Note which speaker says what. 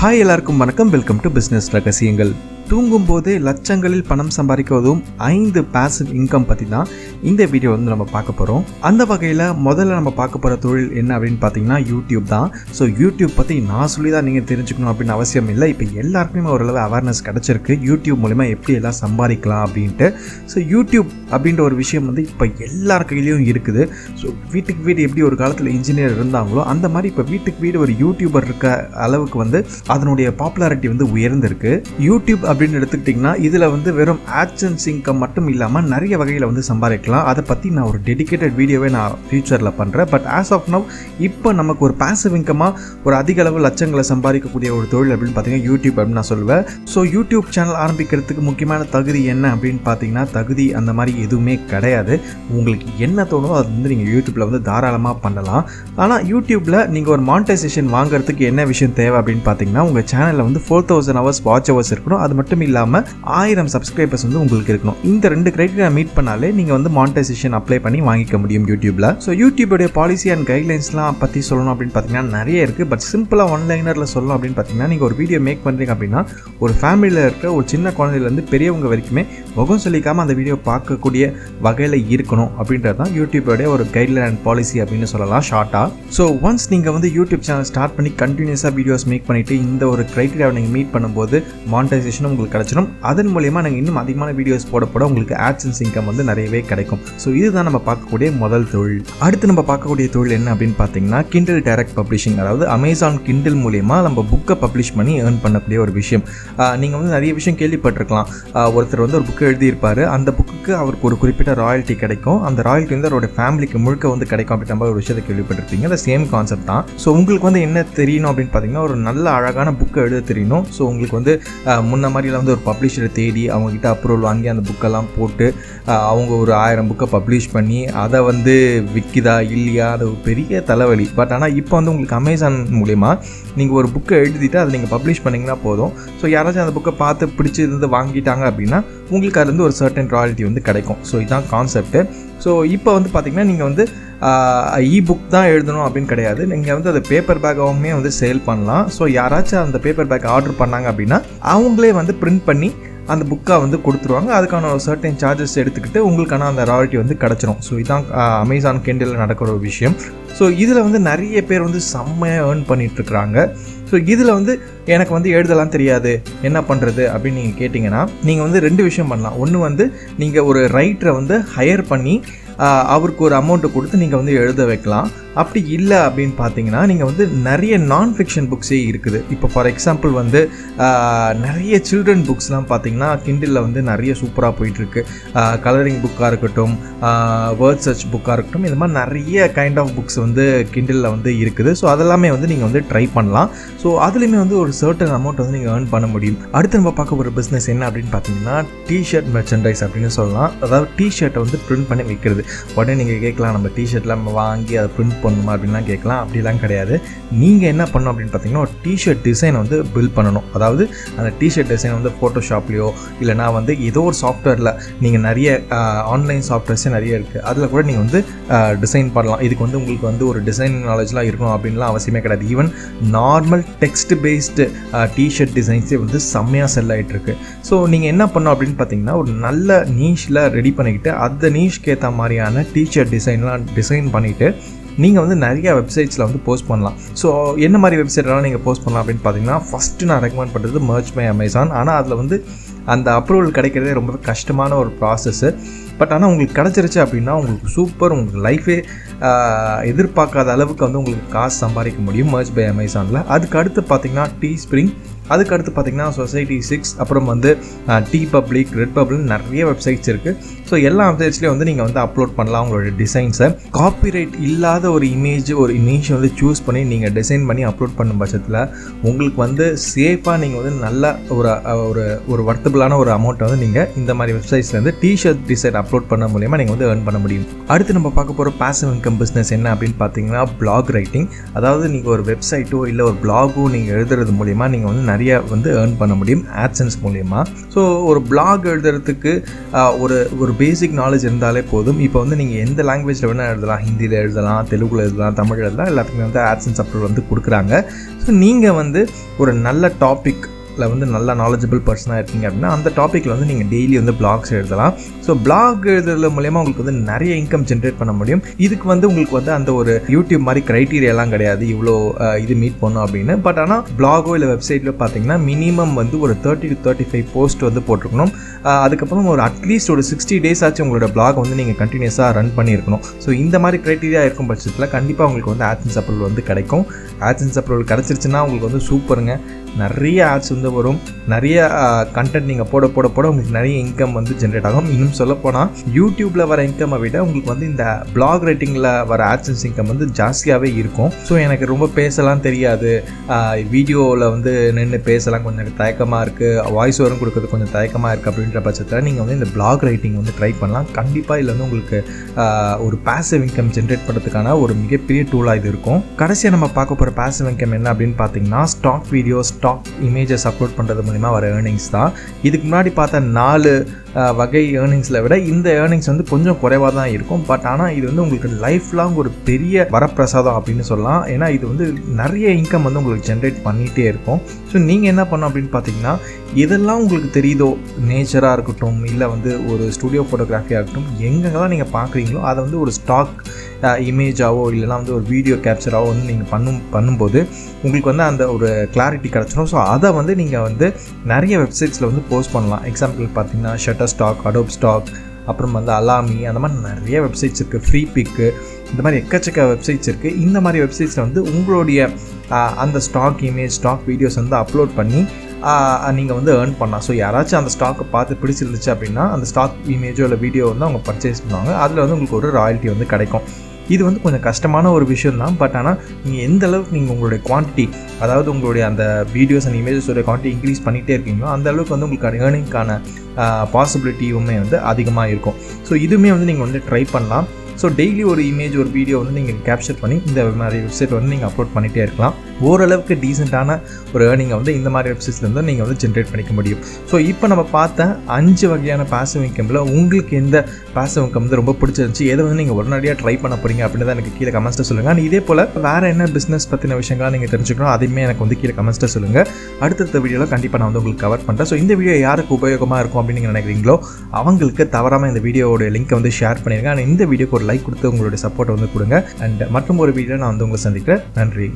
Speaker 1: Hi எல்லாருக்கும் வணக்கம். Welcome to business ரகசியங்கள். தூங்கும் போதே லட்சங்களில் பணம் சம்பாதிக்குவதும் 5 பாசிவ் இன்கம் பற்றி தான் இந்த வீடியோ வந்து நம்ம பார்க்க போகிறோம். அந்த வகையில் முதல்ல நம்ம பார்க்க போகிற தொழில் என்ன அப்படின்னு பார்த்தீங்கன்னா யூடியூப் தான். ஸோ யூடியூப் பற்றி நான் சொல்லி தான் நீங்கள் தெரிஞ்சுக்கணும் அப்படின்னு அவசியம் இல்லை. இப்போ எல்லாருக்குமே ஓரளவு அவேர்னஸ் கிடச்சிருக்கு யூடியூப் மூலிமா எப்படி எல்லாம் சம்பாதிக்கலாம் அப்படின்ட்டு. ஸோ யூடியூப் அப்படின்ற ஒரு விஷயம் வந்து இப்போ எல்லார் கையிலையும் இருக்குது. ஸோ வீட்டுக்கு வீடு எப்படி ஒரு காலத்தில் இன்ஜினியர் இருந்தாங்களோ அந்த மாதிரி இப்போ வீட்டுக்கு வீடு ஒரு யூடியூபர் இருக்க அளவுக்கு வந்து அதனுடைய பாப்புலாரிட்டி வந்து உயர்ந்திருக்கு. யூடியூப் அப்படின்னு எடுத்துக்கிட்டிங்கன்னா இதில் வந்து வெறும் ஆட்சன்ஸ் இன்கம் மட்டும் இல்லாமல் நிறைய வகையில் வந்து சம்பாதிக்கலாம். அதை பற்றி நான் ஒரு டெடிக்கேட்டட் வீடியோவே நான் ஃபியூச்சரில் பண்ணுறேன். பட் ஆஸ் ஆஃப் நவ் இப்போ நமக்கு ஒரு பாசிவ் இன்கமாக ஒரு அதிக அளவு லட்சங்களை சம்பாதிக்கக்கூடிய ஒரு தொழில் அப்படின்னு பார்த்தீங்கன்னா யூடியூப் அப்படின்னு நான் சொல்லுவேன். ஸோ யூடியூப் சேனல் ஆரம்பிக்கிறதுக்கு முக்கியமான தகுதி என்ன அப்படின்னு பார்த்தீங்கன்னா தகுதி அந்த மாதிரி எதுவுமே கிடையாது. உங்களுக்கு என்ன தோணுதோ அது வந்து நீங்கள் யூடியூப்பில் வந்து தாராளமாக பண்ணலாம். ஆனால் யூடியூப்பில் நீங்கள் ஒரு மானிட்டைசேஷன் வாங்குறதுக்கு என்ன விஷயம் தேவை அப்படின்னு பார்த்தீங்கன்னா உங்கள் சேனலில் வந்து 4000 ஹவர்ஸ் வாட்ச் ஹவர்ஸ் இருக்கணும். அது மட்டும் இல்லாமல் 1000 சப்ஸ்கிரைபர்ஸ் வந்து உங்களுக்கு இருக்கணும். இந்த 2 கிரைட்டீரியா மீட் பண்ணாலே நீங்கள் வந்து மானிட்டைசேஷன் அப்ளை பண்ணி வாங்கிக்க முடியும் யூடியூப்ல. ஸோ யூடியூபோடைய பாலிசி அண்ட் கைட்லைன்ஸ்லாம் பற்றி சொல்லணும் அப்படின்னு பார்த்தீங்கன்னா நிறைய இருக்குது. பட் சிம்பிளாக ஒன்லைனரில் சொல்லணும் அப்படின்னு பார்த்தீங்கன்னா நீங்கள் ஒரு வீடியோ மேக் பண்ணுறீங்க அப்படின்னா ஒரு ஃபேமிலியில் இருக்க ஒரு சின்ன குழந்தையிலேருந்து பெரியவங்க வரைக்குமே முகம் சொல்லிக்காமல் அந்த வீடியோ பார்க்கக்கூடிய வகையில் இருக்கணும் அப்படின்றது தான் யூடியூபோடைய ஒரு கைட்லைன் அண்ட் பாலிசி அப்படின்னு சொல்லலாம் ஷார்ட்டாக. ஸோ ஒன்ஸ் நீங்கள் வந்து யூடியூப் சேனல் ஸ்டார்ட் பண்ணி கண்டினியூஸாக வீடியோஸ் மேக் பண்ணிவிட்டு இந்த ஒரு கிரைட்டீரியாவை நீங்கள் மீட் பண்ணும்போது மானிட்டைசேஷனும் உங்களுக்கு கிடச்சிடும். அதன் மூலயமா நாங்கள் இன்னும் அதிகமான வீடியோஸ் போட உங்களுக்கு ஆட்சன்ஸ் இன்கம் வந்து நிறையவே கிடைக்கும். ஸோ இதுதான் நம்ம பார்க்கக்கூடிய முதல் தொழில். அடுத்து நம்ம பார்க்கக்கூடிய தொழில் என்ன அப்படின்னு பார்த்தீங்கன்னா கிண்டில் டைரக்ட் பப்ளிஷிங். அதாவது அமேசான் கிண்டில் மூலயமா நம்ம புக்கை பப்ளிஷ் பண்ணி ஏர்ன் பண்ணக்கூடிய ஒரு விஷயம். நீங்கள் வந்து நிறைய விஷயம் கேள்விப்பட்டிருக்கலாம். ஒருத்தர் வந்து ஒரு புக்கு எழுதியிருப்பார். அந்த புக்குக்கு அவருக்கு ஒரு குறிப்பிட்ட ராயல்ட்டி கிடைக்கும். அந்த ராயல்ட்டி வந்து அவரோட ஃபேமிலிக்கு முழுக்க வந்து கிடைக்கும் அப்படின்ற மாதிரி ஒரு விஷயத்தை கேள்விப்பட்டிருப்பீங்க. அந்த சேம் கான்செப்ட் தான். ஸோ உங்களுக்கு வந்து என்ன தெரியணும் அப்படின்னு பார்த்தீங்கன்னா ஒரு நல்ல அழகான புக்கை எழுத தெரியணும். ஸோ உங்களுக்கு வந்து முன்ன மாதிரிலாம் வந்து ஒரு பப்ளிஷரை தேடி அவங்ககிட்ட அப்ரூவல் வாங்கி அந்த புக்கெல்லாம் போட்டு அவங்க ஒரு 1000 புக்கை பப்ளிஷ் பண்ணி அதை வந்து விற்கிதா இல்லையா அது ஒரு பெரிய தலைவலி. பட் ஆனால் இப்போ வந்து உங்களுக்கு அமேசான் மூலமா நீங்கள் ஒரு புக்கை எழுதிட்டு அதை நீங்கள் பப்ளிஷ் பண்ணிங்கன்னா போதும். ஸோ யாராச்சும் அந்த புக்கை பார்த்து பிடிச்சிருந்து வாங்கிட்டாங்க அப்படின்னா உங்களுக்கு அதுலேருந்து ஒரு சர்டன் ராயல்ட்டி வந்து கிடைக்கும். ஸோ இதுதான் கான்செப்ட்டு. ஸோ இப்போ வந்து பார்த்திங்கன்னா நீங்கள் வந்து புக் தான் எழுதணும் அப்படின்னு கிடையாது. நீங்கள் வந்து அதை பேப்பர் பேக்காகவுமே வந்து சேல் பண்ணலாம். ஸோ யாராச்சும் அந்த பேப்பர் பேக் ஆர்டர் பண்ணாங்க அப்படின்னா அவங்களே வந்து பிரிண்ட் பண்ணி அந்த புக்கை வந்து கொடுத்துருவாங்க. அதுக்கான ஒரு சர்டன் சார்ஜஸ் எடுத்துக்கிட்டு உங்களுக்கான அந்த ராயல்ட்டி வந்து கிடச்சிரும். ஸோ இதுதான் அமேசான் கிண்டில் நடக்கிற ஒரு விஷயம். ஸோ இதில் வந்து நிறைய பேர் வந்து செம்மையாக ஏர்ன் பண்ணிகிட்ருக்குறாங்க. ஸோ இதில் வந்து எனக்கு வந்து எழுதலாம் தெரியாது என்ன பண்ணுறது அப்படின்னு நீங்கள் கேட்டிங்கன்னா நீங்கள் வந்து 2 விஷயம் பண்ணலாம். ஒன்று வந்து நீங்கள் ஒரு ரைட்டரை வந்து ஹையர் பண்ணி அவருக்கு ஒரு அமௌண்ட்டை கொடுத்து நீங்கள் வந்து எழுத வைக்கலாம். அப்படி இல்லை அப்படின்னு பார்த்தீங்கன்னா நீங்கள் வந்து நிறைய நான் ஃபிக்ஷன் புக்ஸே இருக்குது. இப்போ ஃபார் எக்ஸாம்பிள் வந்து நிறைய சில்ட்ரன் புக்ஸ்லாம் பார்த்தீங்கன்னா கிண்டிலில் வந்து நிறைய சூப்பராக போயிட்டுருக்கு. கலரிங் புக்காக இருக்கட்டும், வேர்ட் சர்ச் புக்காக இருக்கட்டும், இந்த மாதிரி நிறைய கைண்ட் ஆஃப் புக்ஸ் வந்து கிண்டிலில் வந்து இருக்குது. ஸோ அதெல்லாமே வந்து நீங்கள் வந்து ட்ரை பண்ணலாம். ஸோ அதுலேயுமே வந்து ஒரு சர்டன் அமௌண்ட் வந்து நீங்கள் ஏர்ன் பண்ண முடியும். அடுத்து நம்ம பார்க்க ஒரு பிஸ்னஸ் என்ன அப்படின்னு பார்த்தீங்கன்னா டிஷர்ட் மெர்ச்சன்டைஸ் அப்படின்னு சொல்லலாம். அதாவது டிஷர்ட்டை வந்து பிரிண்ட் பண்ணி விற்கிறது. உடனே நீங்கள் கேட்கலாம் நம்ம டிஷர்ட்டில் நம்ம வாங்கி அதை பிரிண்ட் பண்ணணுமா அப்படின்லாம் கேட்கலாம். அப்படிலாம் கிடையாது. நீங்கள் என்ன பண்ணணும் அப்படின்னு பார்த்தீங்கன்னா ஒரு டிஷர்ட் டிசைனை வந்து பில்ட் பண்ணணும். அதாவது அந்த டிஷர்ட் டிசைன் வந்து ஃபோட்டோஷாப்லேயோ இல்லைனா வந்து ஏதோ ஒரு சாஃப்ட்வேரில் நீங்கள் நிறைய ஆன்லைன் சாஃப்ட்வேர்ஸே நிறைய இருக்குது. அதில் கூட நீங்கள் வந்து டிசைன் பண்ணலாம். இதுக்கு வந்து உங்களுக்கு வந்து ஒரு டிசைன் நாலேஜ்லாம் இருக்கணும் அப்படின்லாம் அவசியமே கிடையாது. Even normal text based t-shirt டிசைன்ஸே வந்து செம்மையாக செல் ஆகிட்டுருக்கு. ஸோ நீங்கள் என்ன பண்ணணும் அப்படின்னு பார்த்தீங்கன்னா ஒரு நல்ல நீஷில் ரெடி பண்ணிக்கிட்டு அந்த நீஷ்க்கு ஏற்ற மாதிரியான டிஷர்ட் டிசைன்லாம் டிசைன் பண்ணிவிட்டு நீங்கள் வந்து நிறைய வெப்சைட்ஸில் வந்து போஸ்ட் பண்ணலாம். ஸோ என்ன மாதிரி வெப்சைட்லாம் நீங்கள் போஸ்ட் பண்ணலாம் அப்படின்னு பார்த்தீங்கன்னா ஃபஸ்ட்டு நான் ரெக்கமெண்ட் பண்ணுறது மர்ச் பை அமேசான். ஆனால் அதில் வந்து அந்த அப்ரூவல் கிடைக்கிறதே ரொம்ப கஷ்டமான ஒரு ப்ராசஸ்ஸு. பட் ஆனால் உங்களுக்கு கிடச்சிருச்சு அப்படின்னா உங்களுக்கு சூப்பர், உங்களுக்கு லைஃபே எதிர்பார்க்காத அளவுக்கு வந்து உங்களுக்கு காசு சம்பாதிக்க முடியும் மர்ச் பை அமேசானில். அதுக்கு அடுத்து பார்த்திங்கன்னா டீஸ்ப்ரிங், அதுக்கு அடுத்து பார்த்திங்கன்னா Society6, அப்புறம் வந்து TeePublic, Redbubble நிறைய வெப்சைட்ஸ் இருக்குது. ஸோ எல்லா வெப்சைட்ஸ்லேயும் வந்து நீங்கள் வந்து அப்லோட் பண்ணலாம் உங்களோட டிசைன்ஸை. காப்பிரைட் இல்லாத ஒரு இமேஜ் வந்து சூஸ் பண்ணி நீங்கள் டிசைன் பண்ணி அப்லோட் பண்ணும் பட்சத்தில் உங்களுக்கு வந்து சேஃபாக நீங்கள் வந்து நல்ல ஒரு வர்த்தபிளான ஒரு அமௌண்ட்டை வந்து நீங்கள் இந்த மாதிரி வெப்சைட்ஸ்லேருந்து டிஷர்ட் டிசைன் அப்லோட் பண்ண மூலமா நீங்கள் வந்து earn பண்ண முடியும். அடுத்து நம்ம பார்க்க போகிற பாசிவ் இன்கம் பிஸ்னஸ் என்ன அப்படின்னு பார்த்தீங்கன்னா blog writing. அதாவது நீங்கள் ஒரு வெப்சைட்டோ இல்லை ஒரு பிளாகோ நீங்கள் எழுதுறது மூலமா நீங்கள் வந்து நிறைய வந்து earn பண்ண முடியும் AdSense மூலமா. ஸோ ஒரு blog எழுதுறதுக்கு ஒரு பேசிக் நாலேஜ் இருந்தாலே போதும். இப்போ வந்து நீங்கள் எந்த லாங்குவேஜில் வேணால் எழுதலாம், ஹிந்தியில் எழுதலாம், தெலுங்குல எழுதலாம், தமிழ் எழுதலாம், எல்லாத்துக்குமே வந்து AdSense அப்லோட் வந்து கொடுக்குறாங்க. ஸோ நீங்கள் வந்து ஒரு நல்ல டாபிக் வந்து நல்ல நாலேஜபிள் பர்சனாக இருக்கீங்க அப்படின்னா அந்த டாப்பிக்கில் வந்து நீங்கள் டெய்லி வந்து பிளாக்ஸ் எழுதலாம். ஸோ பிளாக் எழுதுறது மூலமா உங்களுக்கு வந்து நிறைய இன்கம் ஜென்ரேட் பண்ண முடியும். இதுக்கு வந்து உங்களுக்கு வந்து அந்த ஒரு யூடியூப் மாதிரி க்ரைட்டீரியாலாம் கிடையாது இவ்வளோ இது மீட் பண்ணணும் அப்படின்னு. பட் ஆனால் பிளாகோ இல்லை வெப்சைட்டில் பார்த்தீங்கன்னா மினிமம் வந்து ஒரு 30 to 35 போஸ்ட் வந்து போட்டிருக்கணும். அதுக்கப்புறம் ஒரு அட்லீஸ்ட் ஒரு 60 days ஆச்சு உங்களோட பிளாக் வந்து நீங்கள் கண்டினியூஸாக ரன் பண்ணியிருக்கணும். ஸோ இந்த மாதிரி க்ரைட்டீரியா இருக்கும் பட்சத்தில் கண்டிப்பாக உங்களுக்கு வந்து AdSense அப்ரூவல் வந்து கிடைக்கும். AdSense அப்ரூவல் கிடச்சிருச்சுன்னா உங்களுக்கு வந்து சூப்பருங்க. நிறைய ஆட்ஸ் வந்து வரும், நிறைய கண்டென்ட் நீங்கள் போட போட போட உங்களுக்கு நிறைய இன்கம் வந்து ஜென்ரேட் ஆகும். இன்னும் சொல்லப்போனால் யூடியூப்பில் வர இன்கம்மை விட உங்களுக்கு வந்து இந்த பிளாக் ரைட்டிங்கில் வர AdSense இன்கம் வந்து ஜாஸ்தியாகவே இருக்கும். ஸோ எனக்கு ரொம்ப பேசலாம் தெரியாது, வீடியோவில் வந்து நின்று பேசலாம் கொஞ்சம் தயக்கமாக இருக்குது, வாய்ஸ் ஓவரும் கொடுக்குறது கொஞ்சம் தயக்கமாக இருக்குது அப்படின்ற பட்சத்தில் நீங்கள் வந்து இந்த பிளாக் ரைட்டிங் வந்து ட்ரை பண்ணலாம். கண்டிப்பாக இதில் வந்து உங்களுக்கு ஒரு பாசிவ் இன்கம் ஜென்ரேட் பண்ணுறதுக்கான ஒரு மிகப்பெரிய டூலாக இது இருக்கும். கடைசியாக நம்ம பார்க்க போகிற பாசிவ் இன்கம் என்ன அப்படின்னு பார்த்தீங்கன்னா stock videos, stock images upload பண்ணுறது மூலிமா வர ஏர்னிங்ஸ் தான். இதுக்கு முன்னாடி பார்த்த 4 வகை ஏர்னிங்ஸில் விட இந்த ஏர்னிங்ஸ் வந்து கொஞ்சம் குறைவாக தான் இருக்கும். பட் ஆனால் இது வந்து உங்களுக்கு லைஃப் லாங் ஒரு பெரிய வரப்பிரசாதம் அப்படின்னு சொல்லலாம். ஏன்னா இது வந்து நிறைய இன்கம் வந்து உங்களுக்கு ஜென்ரேட் பண்ணிகிட்டே இருக்கும். ஸோ நீங்கள் என்ன பண்ணணும் அப்படின்னு பார்த்தீங்கன்னா இதெல்லாம் உங்களுக்கு தெரியுதோ, நேச்சராக இருக்கட்டும் இல்லை வந்து ஒரு ஸ்டுடியோ ஃபோட்டோகிராஃபியாக இருக்கட்டும், எங்கெங்கெல்லாம் நீங்கள் பார்க்குறீங்களோ அதை வந்து ஒரு ஸ்டாக் இமேஜாவோ இல்லைனா வந்து ஒரு வீடியோ கேப்சராகவோ வந்து நீங்கள் பண்ணும்போது உங்களுக்கு வந்து அந்த ஒரு கிளாரிட்டி கிடச்சிடும். ஸோ அதை வந்து நீங்கள் வந்து நிறைய வெப்சைட்ஸில் வந்து போஸ்ட் பண்ணலாம். எக்ஸாம்பிள் பார்த்தீங்கன்னா ஷட்டர்ஸ்டாக், அடோப் ஸ்டாக், அப்புறம் வந்து அலாமி, அந்த மாதிரி நிறைய வெப்சைட்ஸ் இருக்குது. ஃப்ரீ பிக்கு, இந்த மாதிரி எக்கச்சக்க வெப்சைட்ஸ் இருக்குது. இந்த மாதிரி வெப்சைட்ஸில் வந்து உங்களுடைய அந்த ஸ்டாக் இமேஜ், ஸ்டாக் வீடியோஸ் வந்து அப்லோட் பண்ணி நீங்கள் வந்து ஏர்ன் பண்ணலாம். ஸோ யாராச்சும் அந்த ஸ்டாக்கை பார்த்து பிடிச்சிருந்துச்சு அப்படின்னா அந்த ஸ்டாக் இமேஜோ இல்லை வீடியோ வந்து அவங்க பர்ச்சேஸ் பண்ணுவாங்க. அதில் வந்து உங்களுக்கு ஒரு ராயல்ட்டி வந்து கிடைக்கும். இது வந்து கொஞ்சம் கஷ்டமான ஒரு விஷயம் தான். பட் ஆனால் நீங்கள் எந்த அளவுக்கு நீங்கள் உங்களுடைய குவான்டிட்டி, அதாவது உங்களுடைய அந்த வீடியோஸ் அண்ட் இமேஜஸோட குவான்டிட்டி இன்க்ரீஸ் பண்ணிகிட்டே இருக்கீங்களோ அந்த அளவுக்கு வந்து உங்களுக்கு ஏர்னிங்கான பாசிபிலிட்டியுமே வந்து அதிகமாக இருக்கும். ஸோ இதுவுமே வந்து நீங்கள் வந்து ட்ரை பண்ணலாம். ஸோ டெய்லி ஒரு இமேஜ், ஒரு வீடியோ வந்து நீங்கள் கேப்சர் பண்ணி இந்த மாதிரி வெப்சைட் வந்து நீங்கள் அப்லோட் பண்ணிகிட்டே இருக்கலாம். ஓரளவுக்கு டீசெண்டான ஒரு ஏர்னிங்கை வந்து இந்த மாதிரி வெப்சைட்ஸ்லேருந்து நீங்கள் வந்து ஜென்ரேட் பண்ணிக்க முடியும். ஸோ இப்போ நம்ம பார்த்த 5 வகையான பாசிவ் இன்கமில் உங்களுக்கு எந்த பாசிவ் இன்கம் வந்து ரொம்ப பிடிச்சிருந்துச்சு, எதை வந்து நீங்கள் உடனடியாக ட்ரை பண்ண போகிறீங்க அப்படின்னு எனக்கு கீழே கமெண்ட்ஸில் சொல்லுங்கள். அண்ட் இதே போல் வேறு என்ன பிஸ்னஸ் பற்றின விஷயங்கள்லாம் நீங்கள் தெரிஞ்சுக்கணும், அதையுமே எனக்கு வந்து கீழே கமெண்ட்ஸில் சொல்லுங்கள். அடுத்த வீடியோவில் கண்டிப்பாக நான் வந்து உங்களுக்கு கவர் பண்ணுறேன். ஸோ இந்த வீடியோ யாருக்கு உபயோகமாக இருக்கும் அப்படின்னு நீங்கள் நினைக்கிறீங்களோ அவங்களுக்கு தவறாமல் இந்த வீடியோவோட லிங்க்கை வந்து ஷேர் பண்ணிடுங்க. அண்ட் இந்த வீடியோக்கு ஒரு லைக் கொடுத்து உங்களுடைய சப்போர்ட்டை வந்து கொடுங்க. அண்ட் மற்றும் ஒரு வீடியோ நான் வந்து உங்களை சந்திக்கிறேன். நன்றி.